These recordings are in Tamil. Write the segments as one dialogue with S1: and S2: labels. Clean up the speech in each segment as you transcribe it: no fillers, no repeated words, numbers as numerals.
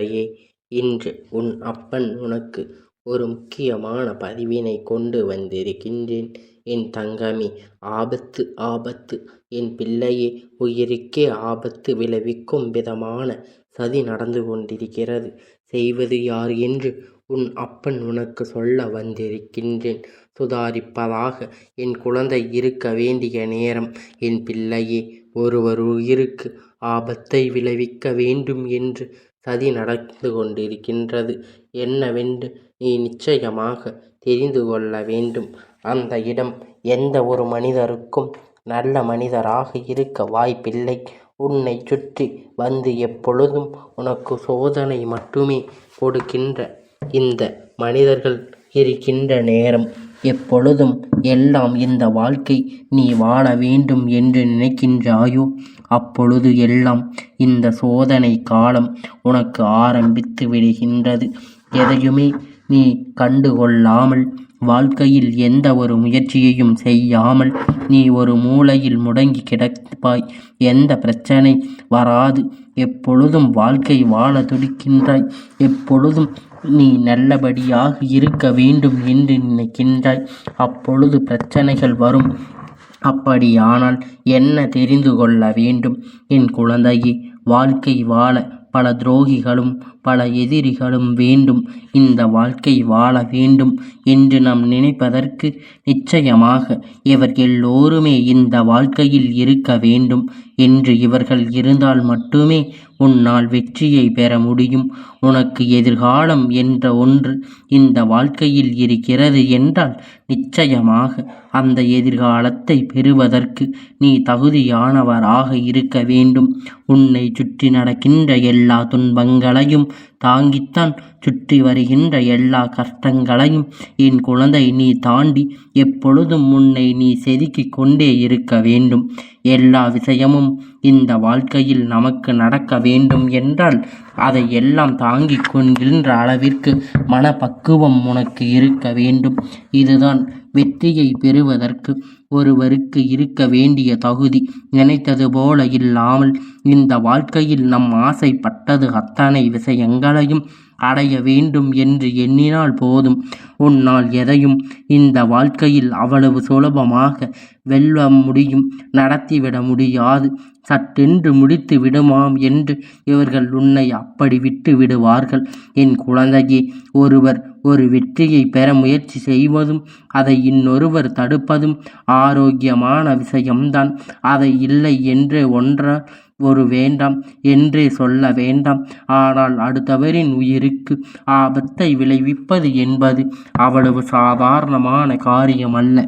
S1: பிள்ளையே, இன்று உன் அப்பன் உனக்கு ஒரு முக்கியமான பதிவினை கொண்டு வந்திருக்கின்றேன். என் தங்கமே, ஆபத்து ஆபத்து! என் பிள்ளையே, உயிருக்கே ஆபத்து விளைவிக்கும் விதமான சதி நடந்து கொண்டிருக்கிறது. செய்வது யார் என்று உன் அப்பன் உனக்கு சொல்ல வந்திருக்கின்றேன். சுதாரிப்பதாக என் குழந்தை இருக்க வேண்டிய நேரம். என் பிள்ளையே, ஒருவர் உயிருக்கு ஆபத்தை விளைவிக்க வேண்டும் என்று சதி நடந்து கொண்டிருக்கின்றது. என்னவென்று நீ நிச்சயமாக தெரிந்து கொள்ள வேண்டும். அந்த இடம் எந்த ஒரு மனிதருக்கும் நல்ல மனிதராக இருக்க வாய்ப்பில்லை. உன்னை சுற்றி வந்து எப்பொழுதும் உனக்கு சோதனை மட்டுமே கொடுக்கின்ற இந்த மனிதர்கள் இருக்கின்ற நேரம். எப்பொழுதும் எல்லாம் இந்த வாழ்க்கை நீ வாழ வேண்டும் என்று நினைக்கின்றாயோ, அப்பொழுது எல்லாம் இந்த சோதனை காலம் உனக்கு ஆரம்பித்து விடுகின்றது. எதையுமே நீ கண்டுகொள்ளாமல், வாழ்க்கையில் எந்த ஒரு முயற்சியையும் செய்யாமல் நீ ஒரு மூலையில் முடங்கி கிடப்பாய். எந்த பிரச்சனை வராது. எப்பொழுதும் வாழ்க்கை வாழ துடிக்கின்றாய். எப்பொழுதும் நீ நல்லபடியாக இருக்க வேண்டும் என்று நினைக்கின்றாய். அப்பொழுது பிரச்சனைகள் வரும். அப்படியானால் என்ன தெரிந்து கொள்ள வேண்டும் என் குழந்தையே? வாழ்க்கை வாழ பல துரோகிகளும் பல எதிரிகளும் வேண்டும். இந்த வாழ்க்கை வாழ வேண்டும் என்று நாம் நினைப்பதற்கு நிச்சயமாக இவர் எல்லோருமே இந்த வாழ்க்கையில் இருக்க வேண்டும் என்று இவர்கள் இருந்தால் மட்டுமே உன்னால் வெற்றியை பெற முடியும். உனக்கு எதிர்காலம் என்ற ஒன்று இந்த வாழ்க்கையில் இருக்கிறது என்றால் நிச்சயமாக அந்த எதிர்காலத்தை பெறுவதற்கு நீ தகுதியானவராக இருக்க வேண்டும். உன்னை சுற்றி நடக்கின்ற எல்லா துன்பங்களையும் தாங்கித்தான் சுற்றி வருகின்ற எல்லா கஷ்டங்களையும் என் குழந்தை நீ தாண்டி எப்பொழுதும் உன்னை நீ செதுக்கிக் கொண்டே இருக்க வேண்டும். எல்லா விஷயமும் இந்த வாழ்க்கையில் நமக்கு நடக்க வேண்டும் என்றால் அதை எல்லாம் தாங்கிக் கொள்கின்ற அளவிற்கு மனப்பக்குவம் உனக்கு இருக்க வேண்டும். இதுதான் வெற்றியை பெறுவதற்கு ஒருவருக்கு இருக்க வேண்டிய தகுதி. நினைத்தது போல இல்லாமல் இந்த வாழ்க்கையில் நம் ஆசைப்பட்டது அத்தனை விஷயங்களையும் அடைய வேண்டும் என்று எண்ணினால் போதும். உன்னால் எதையும் இந்த வாழ்க்கையில் அவ்வளவு சுலபமாக வெல்ல முடியும், நடத்திவிட முடியாது. சட்டென்று முடித்து விடுமாம் என்று இவர்கள் உன்னை அப்படி விட்டு விடுவார்கள். என் குழந்தையே, ஒருவர் ஒரு வெற்றியை பெற முயற்சி செய்வதும் அதை இன்னொருவர் தடுப்பதும் ஆரோக்கியமான விஷயம்தான். அதை இல்லை என்று ஒரு வேண்டாம் என்றே சொல்ல வேண்டாம். ஆனால் அடுத்தவரின் உயிருக்கு ஆபத்தை விளைவிப்பது என்பது அவ்வளவு சாதாரணமான காரியம் அல்ல.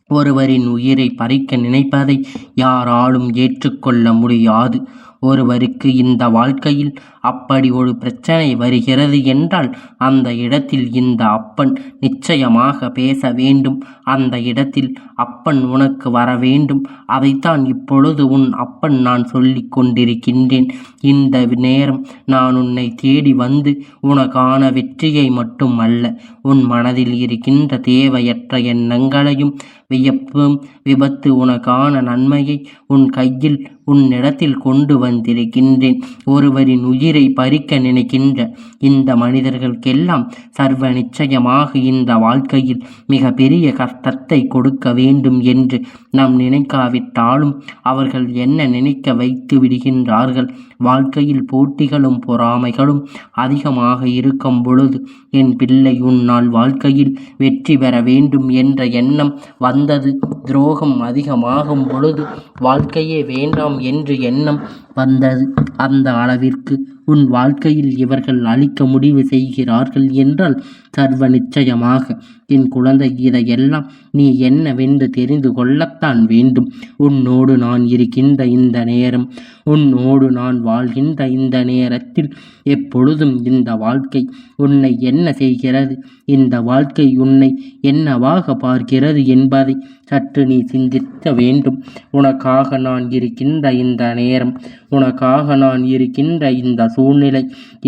S1: ஒருவரின் உயிரை பறிக்க நினைப்பதை யாராலும் ஏற்றுக்கொள்ள முடியாது. ஒருவருக்கு இந்த வாழ்க்கையில் அப்படி ஒரு பிரச்சனை வருகிறது என்றால் அந்த இடத்தில் இந்த அப்பன் நிச்சயமாக பேச வேண்டும். அந்த இடத்தில் அப்பன் உனக்கு வர வேண்டும். அதைத்தான் இப்பொழுது உன் அப்பன் நான் சொல்லிக் கொண்டிருக்கின்றேன். இந்த நேரம் நான் உன்னை தேடி வந்து உனக்கான வெற்றியை மட்டும் அல்ல, உன் மனதில் இருக்கின்ற தேவையற்ற எண்ணங்களையும் வியப்பும் விபத்து உனக்கான நன்மையை உன் கையில் உன்னிடத்தில் கொண்டு வந்திருக்கின்றேன். ஒருவரின் உயிரை பறிக்க நினைக்கின்ற இந்த மனிதர்களுக்கெல்லாம் சர்வ நிச்சயமாக இந்த வாழ்க்கையில் மிக பெரிய கஷ்டத்தை கொடுக்க வேண்டும் என்று நாம் நினைக்காவிட்டாலும் அவர்கள் என்ன நினைக்க வைத்து விடுகின்றார்கள். வாழ்க்கையில் போட்டிகளும் பொறாமைகளும் அதிகமாக இருக்கும் பொழுது என் பிள்ளை, உன்னால் வாழ்க்கையில் வெற்றி பெற வேண்டும் என்ற எண்ணம் வந்தது. துரோகம் அதிகமாகும் பொழுது வாழ்க்கையே வேண்டாம் என்று எண்ணம் வந்தது. அந்த அளவிற்கு உன் வாழ்க்கையில் இவர்கள் அழிக்க முடிவு செய்கிறார்கள் என்றால் சர்வ நிச்சயமாக என் குழந்தை, இதையெல்லாம் நீ என்னவென்று தெரிந்து கொள்ளத்தான் வேண்டும். உன்னோடு நான் இருக்கின்ற இந்த நேரம், உன்னோடு நான் வாழ்கின்ற இந்த நேரத்தில் எப்பொழுதும் இந்த வாழ்க்கை உன்னை என்ன செய்கிறது, இந்த வாழ்க்கை உன்னை என்னவாக பார்க்கிறது என்பதை சற்று நீ சிந்திக்க வேண்டும். உனக்காக நான் இருக்கின்ற இந்த நேரம், உனக்காக நான் இருக்கின்ற இந்த சூழ்நிலை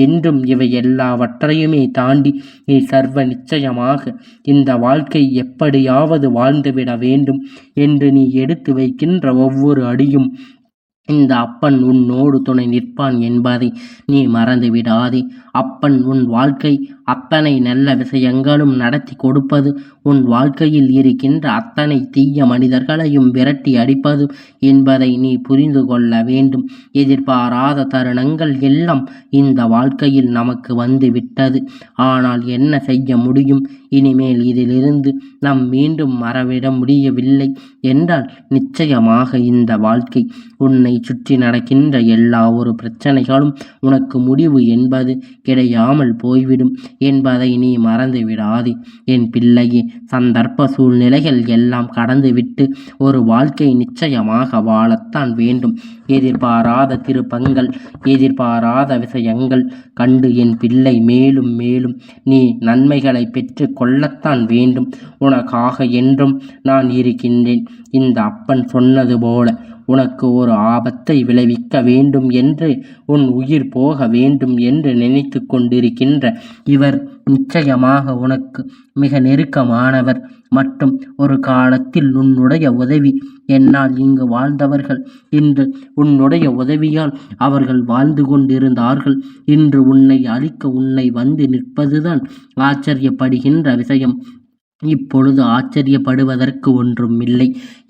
S1: என்றும் இவை எல்லாவற்றையுமே தாண்டி நீ சர்வ நிச்சயமாக இந்த வாழ்க்கை எப்படியாவது வாழ்ந்துவிட வேண்டும் என்று நீ எடுத்து வைக்கின்ற ஒவ்வொரு அடியும் இந்த அப்பன் உன்னோடு துணை நிற்பான் என்பதை நீ மறந்து விடாதே. அப்பன் உன் வாழ்க்கை அத்தனை நல்ல விஷயங்களும் நடத்தி கொடுப்பது, உன் வாழ்க்கையில் இருக்கின்ற அத்தனை தீய மனிதர்களையும் விரட்டி அடிப்பது என்பதை நீ புரிந்து கொள்ள வேண்டும். எதிர்பாராத தருணங்கள் எல்லாம் இந்த வாழ்க்கையில் நமக்கு வந்து விட்டது. ஆனால் என்ன செய்ய முடியும்? இனிமேல் இதிலிருந்து நாம் மீண்டும் மறவிட முடியவில்லை என்றால் நிச்சயமாக இந்த வாழ்க்கை, உன்னை சுற்றி நடக்கின்ற எல்லா ஒரு பிரச்சனைகளும் உனக்கு முடிவு என்பது கிடையாமல் போய்விடும் என்பதை நீ மறந்து விடாதே. என் பிள்ளையே, சந்தர்ப்ப சூழ்நிலைகள் எல்லாம் கடந்துவிட்டு ஒரு வாழ்க்கை நிச்சயமாக வாழத்தான் வேண்டும். எதிர்பாராத திருப்பங்கள், எதிர்பாராத விஷயங்கள் கண்டு என் பிள்ளை மேலும் மேலும் நீ நன்மைகளை பெற்று கொள்ளத்தான் வேண்டும். உனக்காக என்றும் நான் இருக்கின்றேன். இந்த அப்பன் சொன்னது போல உனக்கு ஒரு ஆபத்தை விளைவிக்க வேண்டும் என்று, உன் உயிர் போக வேண்டும் என்று நினைத்து கொண்டிருக்கின்ற இவர் நிச்சயமாக உனக்கு மிக நெருக்கமானவர். மற்றும் ஒரு காலத்தில் உன்னுடைய உதவி என்னால் இங்கு வாழ்ந்தவர்கள் இன்று உன்னுடைய உதவியால் அவர்கள் வாழ்ந்து கொண்டிருந்தார்கள். இன்று உன்னை அழிக்க உன்னை வந்து நிற்பதுதான் ஆச்சரியப்படுகின்ற விஷயம். இப்பொழுது ஆச்சரியப்படுவதற்கு ஒன்றும் இல்லை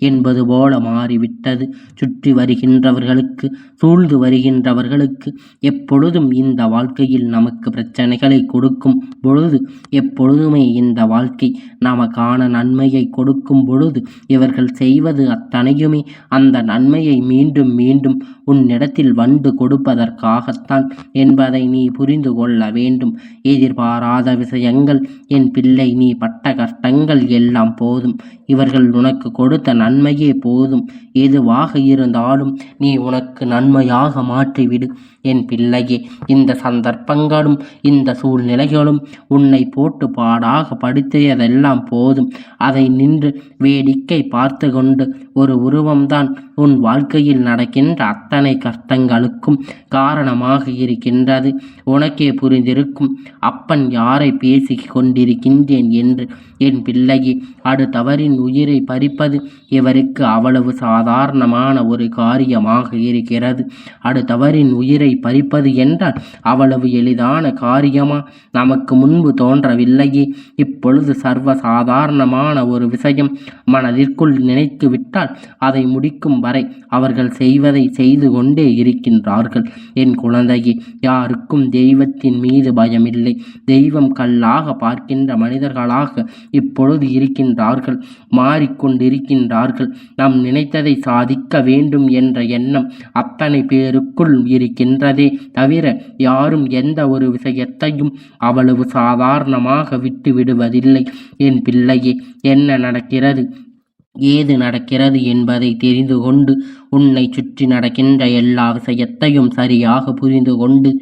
S1: என்பது போல மாறிவிட்டது. சுற்றி வருகின்றவர்களுக்கு, சூழ்ந்து வருகின்றவர்களுக்கு எப்பொழுதும் இந்த வாழ்க்கையில் நமக்கு பிரச்சனைகளை கொடுக்கும் பொழுது, எப்பொழுதுமே இந்த வாழ்க்கை நமக்கான நன்மையை கொடுக்கும் பொழுது இவர்கள் செய்வது அத்தனையுமே அந்த நன்மையை மீண்டும் மீண்டும் உன்னிடத்தில் வந்து கொடுப்பதற்காகத்தான் என்பதை நீ புரிந்து கொள்ள வேண்டும். எதிர்பாராத விஷயங்கள் என் பிள்ளை, நீ பட்ட கஷ்டங்கள் எல்லாம் போதும். இவர்கள் உனக்கு கொடுத்த நன்மையே போதும். எதுவாக இருந்தாலும் நீ உனக்கு நன்மையாக மாற்றிவிடு என் பிள்ளையே. இந்த சந்தர்ப்பங்களும் இந்த சூழ்நிலைகளும் உன்னை போட்டு பாடாக படுத்தியதெல்லாம் போதும். அதை நின்று வேடிக்கை பார்த்து கொண்டு ஒரு உருவம்தான் உன் வாழ்க்கையில் நடக்கின்ற அத்தனை கஷ்டங்களுக்கும் காரணமாக இருக்கின்றது. உனக்கே புரிந்திருக்கும் அப்பன் யாரை பேசி கொண்டிருக்கின்றேன் என்று. என் பிள்ளையே, அடுத்தவரின் உயிரை பறிப்பது இவருக்கு அவ்வளவு சாதாரணமான ஒரு காரியமாக இருக்கிறது. அடுத்தவரின் உயிரை பறிப்பது என்றால் அவ்வளவு எளிதான காரியமா? நமக்கு முன்பு தோன்றவில்லையே. இப்பொழுது சர்வ சாதாரணமான ஒரு விஷயம். மனதிற்குள் நினைத்து விட்டால் அதை முடிக்கும் வரை அவர்கள் செய்வதை செய்து கொண்டே இருக்கின்றார்கள். என் குழந்தையே, யாருக்கும் தெய்வத்தின் மீது பயமில்லை. தெய்வம் கல்லாக பார்க்கின்ற மனிதர்களாக இப்பொழுது இருக்கின்றார்கள், மாறிக்கொண்டிருக்கின்றார்கள். நாம் நினைத்ததை சாதிக்க வேண்டும் என்ற எண்ணம் அத்தனை பேருக்குள் இருக்கின்றதே தவிர யாரும் எந்த ஒரு விஷயத்தையும் அவ்வளவு சாதாரணமாக விட்டு விடுவதில்லை. என் பிள்ளையே, என்ன நடக்கிறது, ஏது நடக்கிறது என்பதை தெரிந்து கொண்டு, உன்னை சுற்றி நடக்கின்ற எல்லா விஷயத்தையும் சரியாக புரிந்து கொண்டு,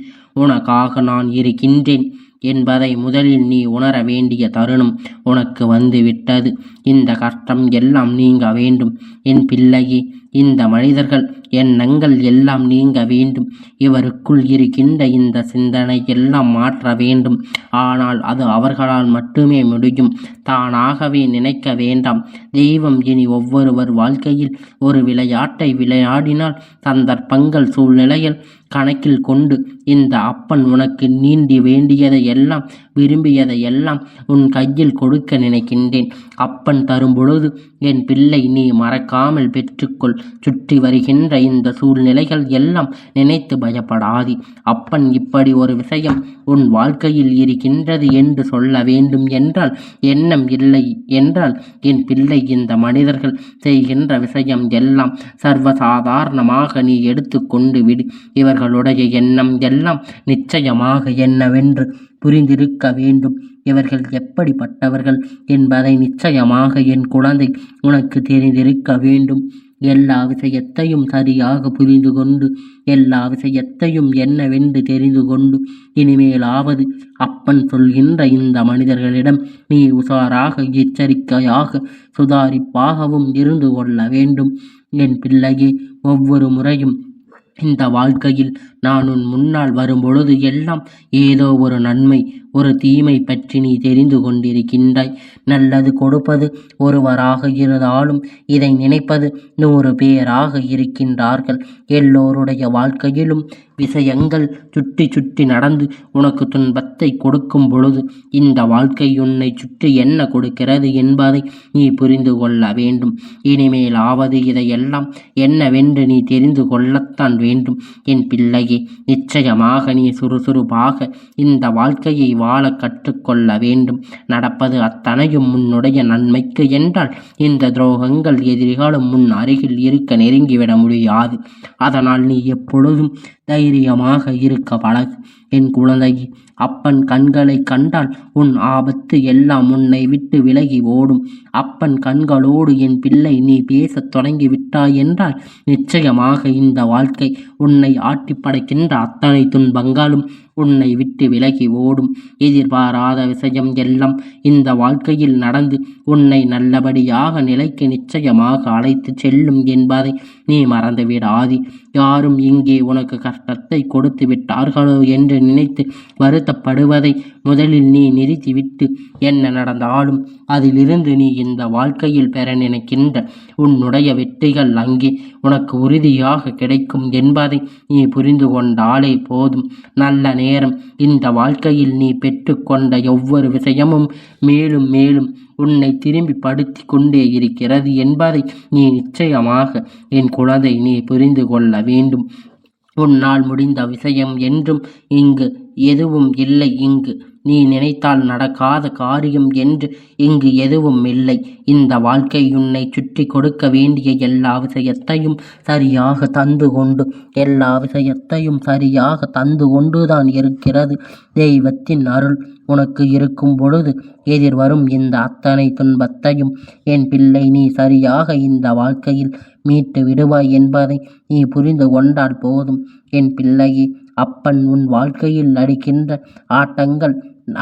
S1: உனக்காக நான் இருக்கின்றேன் என்பதை முதலில் நீ உணர வேண்டிய தருணம் உனக்கு வந்துவிட்டது. இந்த கஷ்டம் எல்லாம் நீங்க வேண்டும் என் பிள்ளையே. இந்த மனிதர்கள் எண்ணங்கள் எல்லாம் நீங்க வேண்டும். இவருக்குள் இருக்கின்ற இந்த சிந்தனை எல்லாம் மாற்ற வேண்டும். ஆனால் அது அவர்களால் மட்டுமே முடியும். தானாகவே நினைக்க வேண்டாம். தெய்வம் இனி ஒவ்வொருவர் வாழ்க்கையில் ஒரு விளையாட்டை விளையாடினால் சந்தர்ப்பங்கள், சூழ்நிலைகள் கணக்கில் கொண்டு இந்த அப்பன் உனக்கு நீண்டி வேண்டியதை எல்லாம், விரும்பியதை எல்லாம் உன் கையில் கொடுக்க நினைக்கின்றேன். அப்பன் தரும் பொழுது என் பிள்ளை நீ மறக்காமல் பெற்றுக்கொள். சுற்றி வருகின்ற இந்த சூழ்நிலைகள் எல்லாம் நினைத்து பயப்படாதே. அப்பன் இப்படி ஒரு விஷயம் உன் வாழ்க்கையில் இருக்கின்றது என்று சொல்ல வேண்டும் என்றால் எண்ணம் இல்லை என்றால் என் பிள்ளை, இந்த மனிதர்கள் செய்கின்ற விஷயம் எல்லாம் சர்வசாதாரணமாக நீ எடுத்து கொண்டு விடு. இவர்களுடைய எண்ணம் எல்லாம் நிச்சயமாக என்னவென்று புரிந்திருக்க வேண்டும். இவர்கள் எப்படிப்பட்டவர்கள் என்பதை நிச்சயமாக என் குழந்தை உனக்கு தெரிந்திருக்க வேண்டும். எல்லா விஷயத்தையும் சரியாக புரிந்து கொண்டு, எல்லா விஷயத்தையும் என்னவென்று தெரிந்து கொண்டு, இனிமேலாவது அப்பன் சொல்கின்ற இந்த மனிதர்களிடம் நீ உஷாராக, எச்சரிக்கையாக, சுதாரிப்பாகவும் இருந்து கொள்ள வேண்டும் என் பிள்ளையே. ஒவ்வொரு முறையும் இந்த வாழ்க்கையில் நான் உன் முன்னால் வரும்பொழுது எல்லாம் ஏதோ ஒரு நன்மை ஒரு தீமை பற்றி நீ தெரிந்து கொண்டிருக்கின்றாய். நல்லது கொடுப்பது ஒருவராக இருந்தாலும் இதை நினைப்பது 100 பேராக இருக்கின்றார்கள். எல்லோருடைய வாழ்க்கையிலும் விஷயங்கள் சுற்றி சுற்றி நடந்து உனக்கு துன்பத்தை கொடுக்கும் பொழுது இந்த வாழ்க்கை உன்னை சுற்றி என்ன கொடுக்கிறது என்பதை நீ புரிந்து கொள்ள வேண்டும். இனிமேலாவது இதையெல்லாம் என்னவென்று நீ தெரிந்து கொள்ளத்தான் வேண்டும். என் பிள்ளையே, நிச்சயமாக நீ சுறுசுறுப்பாக இந்த வாழ்க்கையை வாழ கற்றுக்கொள்ள வேண்டும். நடப்பது அத்தனையும் உன்னுடைய நன்மைக்கு என்றால் இந்த துரோகங்கள் எதிரிகளும் முன் அருகில் இருக்க நெருங்கிவிட முடியாது. அதனால் நீ எப்பொழுதும் தைரியமாக இருக்க பழகு. என் குழந்தை, அப்பன் கண்களை கண்டால் உன் ஆபத்து எல்லாம் உன்னை விட்டு விலகி ஓடும். அப்பன் கண்களோடு என் பிள்ளை நீ பேசத் தொடங்கி விட்டாய் என்றால் நிச்சயமாக இந்த வாழ்க்கை உன்னை ஆட்டி படைக்கின்ற அத்தனை துன்பங்களும் உன்னை விட்டு விலகி ஓடும். எதிர்பாராத விஷயம் எல்லாம் இந்த வாழ்க்கையில் நடந்து உன்னை நல்லபடியாக நிலைக்கு நிச்சயமாக அழைத்து செல்லும் என்பதை நீ மறந்துவிடாதே. யாரும் இங்கே உனக்கு கஷ்டத்தை கொடுத்து விட்டார்களோ என்று நினைத்து வருத்தப்படுவதை முதலில் நீ நிறுத்திவிட்டு என்ன நடந்தாலும் அதிலிருந்து நீ இந்த வாழ்க்கையில் பெற நினைக்கின்ற உன்னுடைய வெற்றிகள் அங்கே உனக்கு உறுதியாக கிடைக்கும் என்பதை நீ புரிந்து கொண்டாலே போதும். நல்ல நேரம் இந்த வாழ்க்கையில் நீ பெற்றுக்கொண்ட ஒவ்வொரு விஷயமும் மேலும் மேலும் உன்னை திரும்பி படுத்தி கொண்டே இருக்கிறது என்பதை நீ நிச்சயமாக என் குழந்தை நீ புரிந்து கொள்ள வேண்டும். உன்னால் முடிந்த விஷயம் என்றும் இங்கு எதுவும் இல்லை. இங்கு நீ நினைத்தால் நடக்காத காரியம் என்று இங்கு எதுவும் இல்லை. இந்த வாழ்க்கை உன்னை சுற்றி கொடுக்க வேண்டிய எல்லா விஷயத்தையும் சரியாக தந்து கொண்டுதான் இருக்கிறது. தெய்வத்தின் அருள் உனக்கு இருக்கும் பொழுது எதிர்வரும் இந்த அத்தனை துன்பத்தையும் என் பிள்ளை நீ சரியாக இந்த வாழ்க்கையில் மீட்டு விடுவாய் என்பதை நீ புரிந்து கொண்டால் போதும். என் பிள்ளையே, அப்பன் உன் வாழ்க்கையில்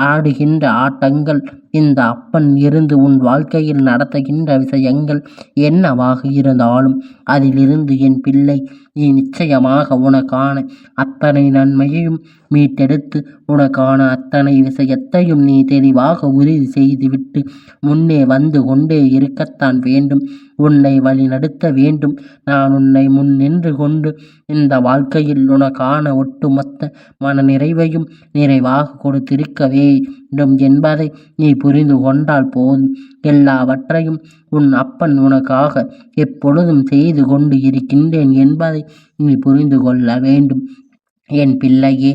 S1: ஆடுகின்ற ஆட்டங்கள் இந்த அப்பன் இருந்து உன் வாழ்க்கையில் நடத்துகின்ற விஷயங்கள் என்னவாக இருந்தாலும் அதிலிருந்து என் பிள்ளை நீ நிச்சயமாக உனக்கான அத்தனை நன்மையையும் மீட்டெடுத்து உனக்கான அத்தனை விஷயத்தையும் நீ தெளிவாக உறுதி செய்துவிட்டு முன்னே வந்து கொண்டே இருக்கத்தான் வேண்டும். உன்னை வழிநடத்த வேண்டும். நான் உன்னை முன் நின்று கொண்டு இந்த வாழ்க்கையில் உனக்கான ஒட்டுமொத்த மன நிறைவையும் நிறைவாக கொடுத்திருக்க வேண்டும் என்பதை நீ புரிந்து கொண்டால் போதும். எல்லாவற்றையும் உன் அப்பன் உனக்காக எப்பொழுதும் செய்து கொண்டு இருக்கின்றேன் என்பதை நீ புரிந்து கொள்ள வேண்டும். என் பிள்ளையே,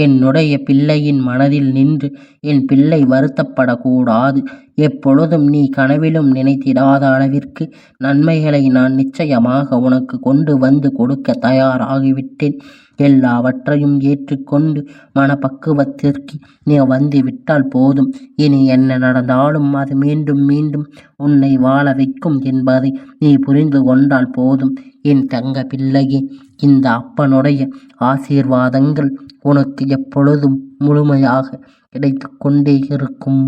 S1: என்னுடைய பிள்ளையின் மனதில் நின்று என் பிள்ளை வருத்தப்படக்கூடாது. எப்பொழுதும் நீ கனவிலும் நினைத்திடாத அளவிற்கு நன்மைகளை நான் நிச்சயமாக உனக்கு கொண்டு வந்து கொடுக்க தயாராகிவிட்டேன். எல்லாவற்றையும் ஏற்றுக்கொண்டு மனப்பக்குவத்திற்கு நீ வந்து விட்டால் போதும். இனி என்ன நடந்தாலும் அது மீண்டும் மீண்டும் உன்னை வாழ வைக்கும் என்பதை நீ புரிந்து கொண்டால் போதும். என் தங்க பிள்ளையே, இந்த அப்பனுடைய ஆசீர்வாதங்கள் உனக்கு எப்பொழுதும் முழுமையாக கிடைத்து கொண்டே இருக்கும்.